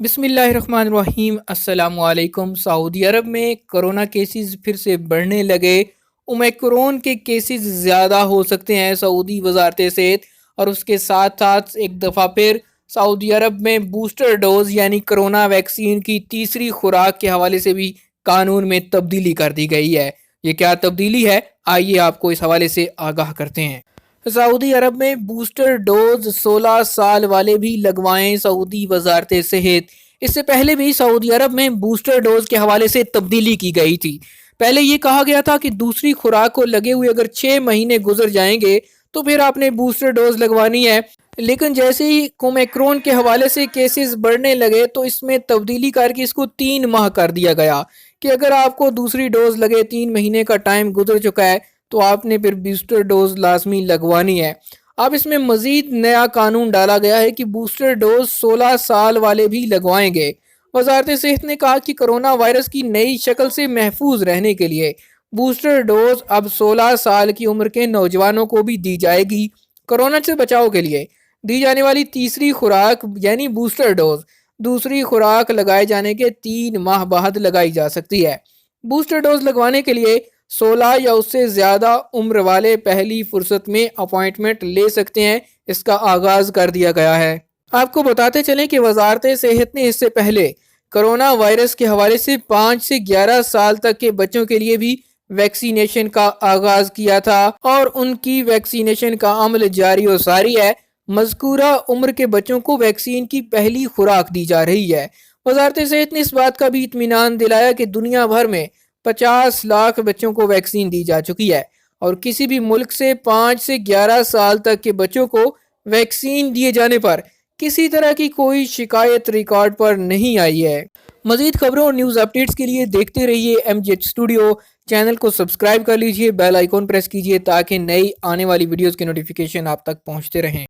بسم اللہ الرحمن الرحیم۔ السلام علیکم۔ سعودی عرب میں کرونا کیسز پھر سے بڑھنے لگے۔ اومیکرون کے کیسز زیادہ ہو سکتے ہیں، سعودی وزارت صحت۔ اور اس کے ساتھ ساتھ ایک دفعہ پھر سعودی عرب میں بوسٹر ڈوز یعنی کرونا ویکسین کی تیسری خوراک کے حوالے سے بھی قانون میں تبدیلی کر دی گئی ہے۔ یہ کیا تبدیلی ہے، آئیے آپ کو اس حوالے سے آگاہ کرتے ہیں۔ سعودی عرب میں بوسٹر ڈوز 16 سال والے بھی لگوائیں، سعودی وزارت صحت۔ اس سے پہلے بھی سعودی عرب میں بوسٹر ڈوز کے حوالے سے تبدیلی کی گئی تھی۔ پہلے یہ کہا گیا تھا کہ دوسری خوراک کو لگے ہوئے اگر 6 مہینے گزر جائیں گے تو پھر آپ نے بوسٹر ڈوز لگوانی ہے، لیکن جیسے ہی اومیکرون کے حوالے سے کیسز بڑھنے لگے تو اس میں تبدیلی کر کے اس کو 3 ماہ کر دیا گیا کہ اگر آپ کو دوسری ڈوز لگے 3 مہینے کا ٹائم گزر چکا ہے تو آپ نے پھر بوسٹر ڈوز لازمی لگوانی ہے۔ اب اس میں مزید نیا قانون ڈالا گیا ہے کہ بوسٹر ڈوز 16 سال والے بھی لگوائیں گے۔ وزارت صحت نے کہا کہ کرونا وائرس کی نئی شکل سے محفوظ رہنے کے لیے بوسٹر ڈوز اب 16 سال کی عمر کے نوجوانوں کو بھی دی جائے گی۔ کرونا سے بچاؤ کے لیے دی جانے والی تیسری خوراک یعنی بوسٹر ڈوز دوسری خوراک لگائے جانے کے 3 ماہ بعد لگائی جا سکتی ہے۔ بوسٹر ڈوز لگوانے کے لیے 16 یا اس سے زیادہ عمر والے پہلی فرصت میں اپوائنٹمنٹ لے سکتے ہیں۔ اس کا آغاز کر دیا گیا ہے۔ آپ کو بتاتے چلیں کہ وزارت صحت نے اس سے پہلے کرونا وائرس کے حوالے سے 5 سے 11 سال تک کے بچوں کے لیے بھی ویکسینیشن کا آغاز کیا تھا اور ان کی ویکسینیشن کا عمل جاری و ساری ہے۔ مذکورہ عمر کے بچوں کو ویکسین کی پہلی خوراک دی جا رہی ہے۔ وزارت صحت نے اس بات کا بھی اطمینان دلایا کہ دنیا بھر میں 50 لاکھ بچوں کو ویکسین دی جا چکی ہے اور کسی بھی ملک سے 5 سے 11 سال تک کے بچوں کو ویکسین دیے جانے پر کسی طرح کی کوئی شکایت ریکارڈ پر نہیں آئی ہے۔ مزید خبروں اور نیوز اپڈیٹس کے لیے دیکھتے رہیے ایم جی ایچ اسٹوڈیو۔ چینل کو سبسکرائب کر لیجئے، بیل آئیکن پریس کیجئے تاکہ نئی آنے والی ویڈیوز کے نوٹیفیکیشن آپ تک پہنچتے رہیں۔